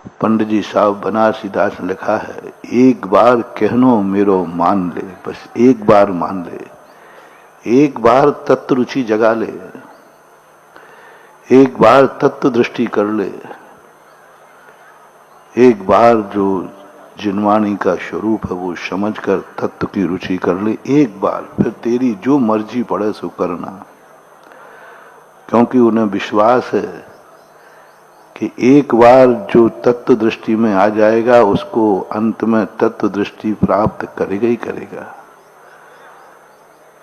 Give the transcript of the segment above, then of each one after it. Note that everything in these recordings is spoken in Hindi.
पंडित जी साहब बनारसी दास ने लिखा है, एक बार कहनो मेरो मान ले, बस एक बार मान ले, एक बार तत्व रुचि जगा ले, एक बार तत्व दृष्टि कर ले, एक बार जो जिनवाणी का स्वरूप है वो समझकर तत्व की रुचि कर ले एक बार, फिर तेरी जो मर्जी पड़े सो करना। क्योंकि उन्हें विश्वास है कि एक बार जो तत्व दृष्टि में आ जाएगा उसको अंत में तत्व दृष्टि प्राप्त करेगा ही करेगा।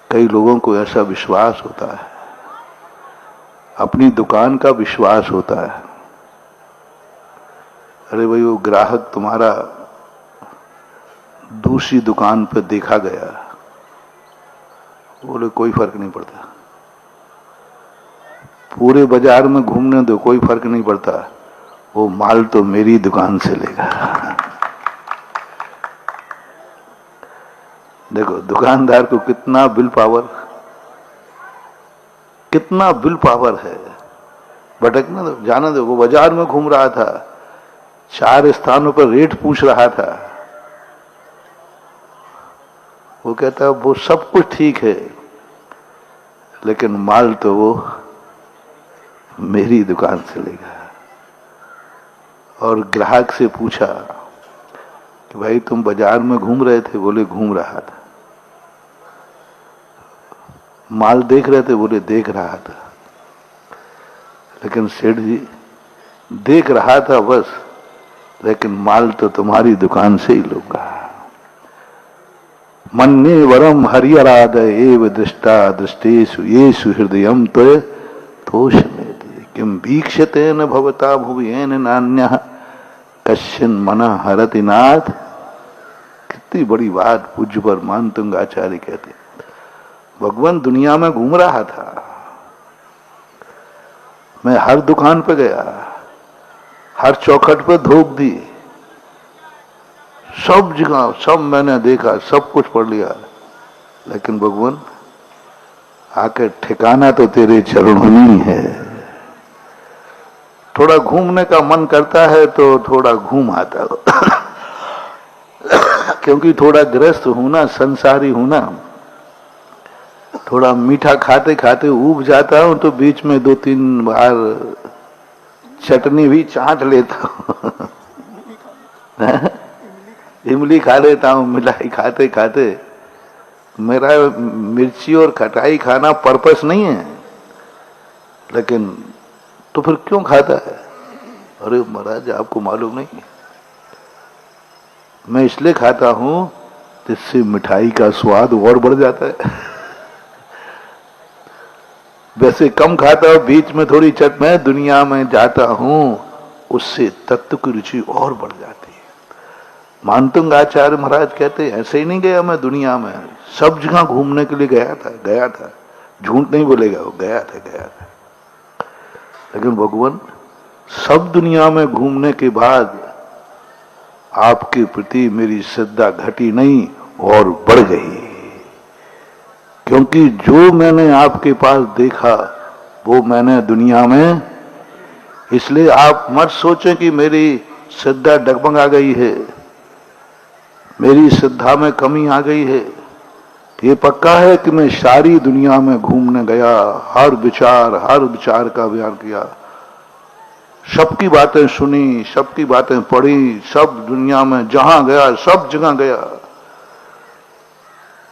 कई लोगों को ऐसा विश्वास होता है, अपनी दुकान का विश्वास होता है, अरे भाई वो ग्राहक तुम्हारा दूसरी दुकान पर देखा गया, बोले कोई फर्क नहीं पड़ता, पूरे बाजार में घूमने दो कोई फर्क नहीं पड़ता, वो माल तो मेरी दुकान से लेगा। देखो दुकानदार को कितना विल पावर है, भटकने दो, जाने दो। वो बाजार में घूम रहा था, 4 स्थानों पर रेट पूछ रहा था, वो कहता वो सब कुछ ठीक है लेकिन माल तो वो मेरी दुकान से लेगा। और ग्राहक से पूछा कि भाई तुम बाजार में घूम रहे थे, बोले घूम रहा था। माल देख रहे थे, बोले देख रहा था। लेकिन सेठ जी देख रहा था बस, लेकिन माल तो तुम्हारी दुकान से ही लूंगा। मन्ने वरम हरियराद एव दृष्टा दृष्टेषु येषु हृदयम तोषमेति किम वीक्षतेन भवता भुवयेन नान्यः कश्चिन मनः हरति नाथ। कितनी बड़ी बात पूज्य पर मानतुंग आचार्य कहते। भगवान दुनिया में घूम रहा था, मैं हर दुकान पे गया, हर चौखट पे धोख दी, सब जगह सब मैंने देखा, सब कुछ पढ़ लिया, लेकिन भगवान आके ठिकाना तो तेरे चरणों में है। थोड़ा घूमने का मन करता है तो थोड़ा घूम आता हो क्योंकि थोड़ा गृहस्थ हूं ना, संसारी हूं ना, थोड़ा मीठा खाते खाते ऊब जाता हूं तो बीच में 2-3 बार चटनी भी चाट लेता हूं इमली खा लेता हूं, मिलाई खाते खाते। मेरा मिर्ची और खटाई खाना पर्पस नहीं है, लेकिन तो फिर क्यों खाता है? अरे महाराज आपको मालूम नहीं, मैं इसलिए खाता हूं जिससे मिठाई का स्वाद और बढ़ जाता है वैसे कम खाता हूं, बीच में थोड़ी चट में दुनिया में जाता हूं, उससे तत्व की रुचि और बढ़ जाती है। मानतुंग आचार्य महाराज कहते ऐसे ही नहीं गया मैं दुनिया में, सब जगह घूमने के लिए गया था, झूठ नहीं बोलेगा, वो गया था। लेकिन भगवान सब दुनिया में घूमने के बाद आपके प्रति मेरी श्रद्धा घटी नहीं और बढ़ गई, क्योंकि जो मैंने आपके पास देखा वो मैंने दुनिया में। इसलिए आप मत सोचें कि मेरी श्रद्धा डगमगा गई है, मेरी श्रद्धा में कमी आ गई है। ये पक्का है कि मैं सारी दुनिया में घूमने गया, हर विचार का बयान किया, सबकी बातें सुनी, सबकी बातें पढ़ी, सब दुनिया में जहां गया सब जगह गया।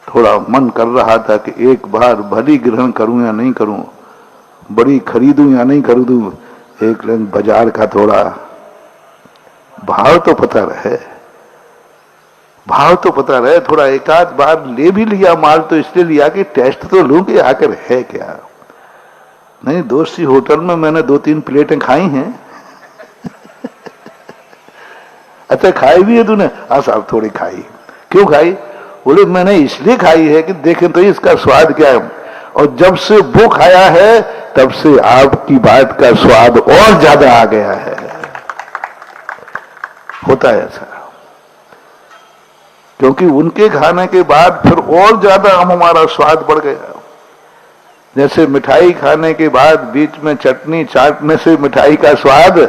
थोड़ा मन कर रहा था कि एक बार भली ग्रहण करूं या नहीं करूं, बड़ी खरीदूं या नहीं खरीदूं, एक बाजार का थोड़ा भाव तो पता रहे, थोड़ा एक आध बार ले भी लिया माल, तो इसलिए लिया कि टेस्ट तो लूं कि आकर है क्या। नहीं, दोस्ती होटल में मैंने 2-3 प्लेटें खाई हैं अच्छा खाई भी है तूने? हाँ साहब थोड़ी खाई। क्यों खाई? बोले मैंने इसलिए खाई है कि देखें तो इसका स्वाद क्या है, और जब से वो खाया है तब से आपकी बात का स्वाद और ज्यादा आ गया है। होता है ऐसा, क्योंकि उनके खाने के बाद फिर और ज्यादा हमारा स्वाद बढ़ गया। जैसे मिठाई खाने के बाद बीच में चटनी चाटने से मिठाई का स्वाद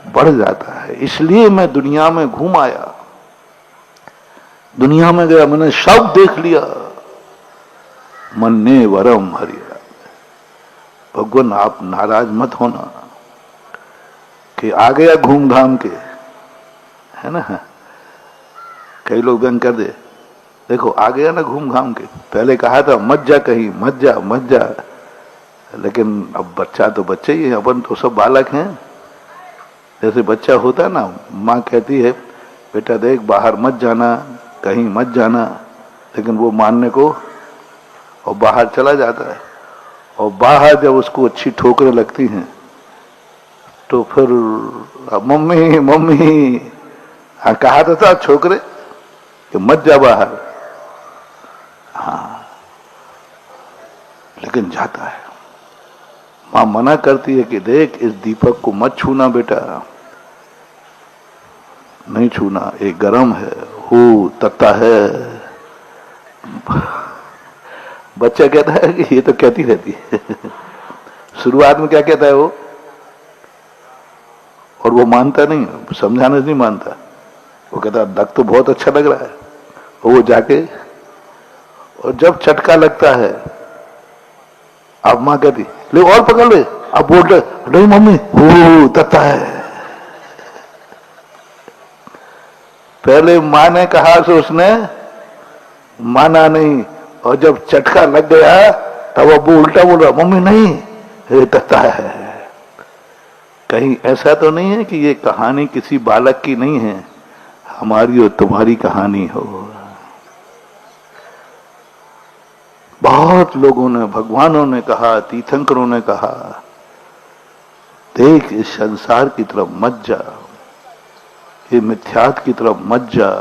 बढ़ जाता है। इसलिए मैं दुनिया में घूम आया, दुनिया में गया, मैंने सब देख लिया। मन ने वरम हरिया। भगवान आप नाराज मत होना कि आ गया घूम घाम के, है ना। कई लोग व्यंग कर दे, देखो आ गया ना घूम घाम के, पहले कहा था मत जा कहीं, मत जा मत जा, लेकिन अब बच्चा तो बच्चे ही है, अपन तो सब बालक हैं। जैसे बच्चा होता है ना, माँ कहती है बेटा देख बाहर मत जाना, कहीं मत जाना, लेकिन वो मानने को और बाहर चला जाता है। और बाहर जब उसको अच्छी ठोकरें लगती हैं तो फिर मम्मी मम्मी, हाँ कहा तो था छोकरे कि मत जा बाहर, हाँ, लेकिन जाता है। मां मना करती है कि देख इस दीपक को मत छूना बेटा, नहीं छूना, ये गरम है, हो तत्ता है। बच्चा कहता है कि ये तो कहती रहती है। शुरुआत में क्या कहता है वो, और वो मानता नहीं, समझाने से नहीं मानता। वो कहता लग तो बहुत अच्छा लग रहा है, वो जाके और जब चटका लगता है, अब मां कहती ले और पकड़ ले, अब बोल रहे नहीं मम्मी हो तत्ता है। पहले मां ने कहा तो उसने माना नहीं, और जब चटका लग गया तब अब वो उल्टा बोल रहा मम्मी नहीं ये तत्ता है। कहीं ऐसा तो नहीं है कि ये कहानी किसी बालक की नहीं है, हमारी और तुम्हारी कहानी हो। बहुत लोगों ने, भगवानों ने कहा, तीर्थंकरों ने कहा देख इस संसार की तरफ मत जा, ये मिथ्यात की तरफ मत जा।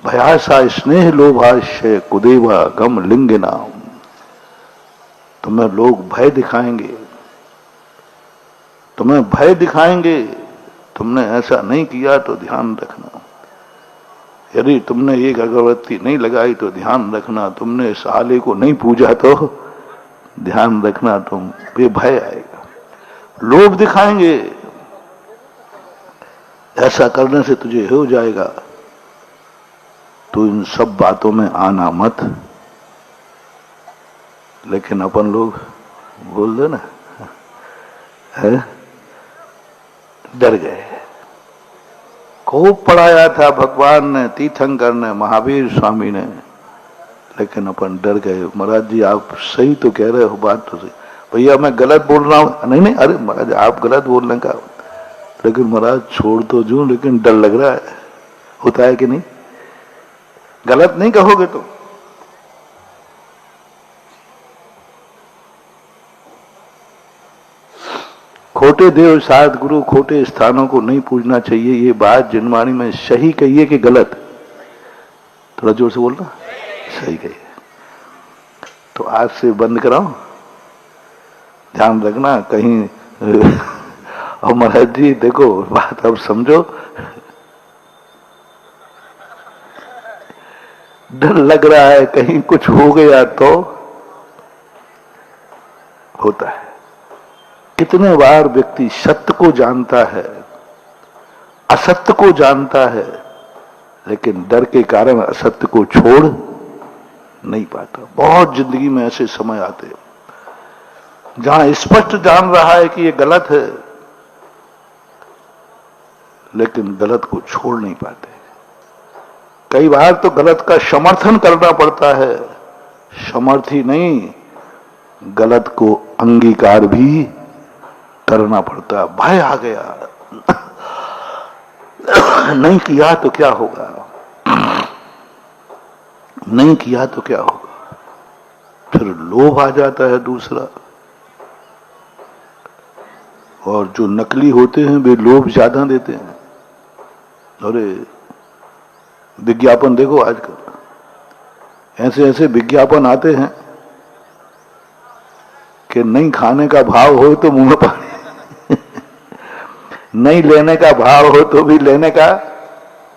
भयासा स्नेह लोभाश्य कुदेवा गम लिंग नाम। तुम्हें लोग भय दिखाएंगे, तुम्हें भय दिखाएंगे, तुमने ऐसा नहीं किया तो ध्यान रखना। यदि तुमने एक अगरबत्ती नहीं लगाई तो ध्यान रखना, तुमने इस आले को नहीं पूजा तो ध्यान रखना, तुम पे भय आएगा। लोभ दिखाएंगे, ऐसा करने से तुझे हो जाएगा, तो इन सब बातों में आना मत। लेकिन अपन लोग बोल दे ना, है डर गए। खूब पढ़ाया था भगवान ने, तीर्थंकर ने, महावीर स्वामी ने, लेकिन अपन डर गए। महाराज जी आप सही तो कह रहे हो, बात तो सही, भैया मैं गलत बोल रहा हूं, नहीं नहीं अरे महाराज आप गलत बोलने का, लेकिन महाराज छोड़ तो जूं, लेकिन डर लग रहा है। होता है कि नहीं, गलत नहीं कहोगे तो। खोटे देव साध गुरु, खोटे स्थानों को नहीं पूजना चाहिए, ये बात जिनवाणी में सही कही है कि गलत? थोड़ा जोर से बोलना, सही कही है। तो आज से बंद कराओ, ध्यान रखना कहीं। और महाराज जी देखो बात अब समझो, डर लग रहा है कहीं कुछ हो गया तो। होता है, कितने बार व्यक्ति सत्य को जानता है, असत्य को जानता है, लेकिन डर के कारण असत्य को छोड़ नहीं पाता। बहुत जिंदगी में ऐसे समय आते हैं जहां स्पष्ट जान रहा है कि ये गलत है, लेकिन गलत को छोड़ नहीं पाते। कई बार तो गलत का समर्थन करना पड़ता है, समर्थी नहीं, गलत को अंगीकार भी करना पड़ता। भय आ गया, नहीं किया तो क्या होगा, नहीं किया तो क्या होगा। फिर लोभ आ जाता है दूसरा, और जो नकली होते हैं वे लोभ ज्यादा देते हैं। अरे विज्ञापन देखो आजकल, ऐसे ऐसे विज्ञापन आते हैं कि नहीं खाने का भाव हो तो मुंह में पानी, नहीं लेने का भाव हो तो भी लेने का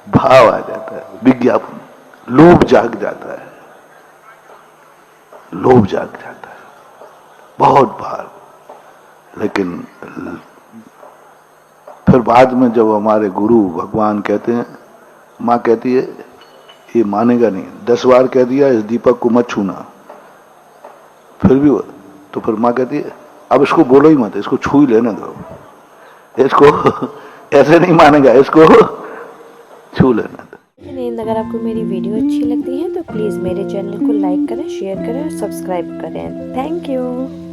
भाव आ जाता है। विज्ञापन, लोभ जाग जाता है, लोभ जाग जाता है बहुत बार। लेकिन फिर बाद में जब हमारे गुरु भगवान कहते हैं, माँ कहती है ये मानेगा नहीं, 10 बार कह दिया इस दीपक को मत छूना, फिर भी तो फिर माँ कहती है अब इसको बोलो ही मत, इसको छू ही लेने दो, इसको ऐसे नहीं मानेगा, इसको छू लेने दो। लेकिन अगर आपको मेरी वीडियो अच्छी लगती है तो प्लीज़ मेरे चैनल को लाइक करें, शेयर करें और सब्सक्राइब करें। Thank you.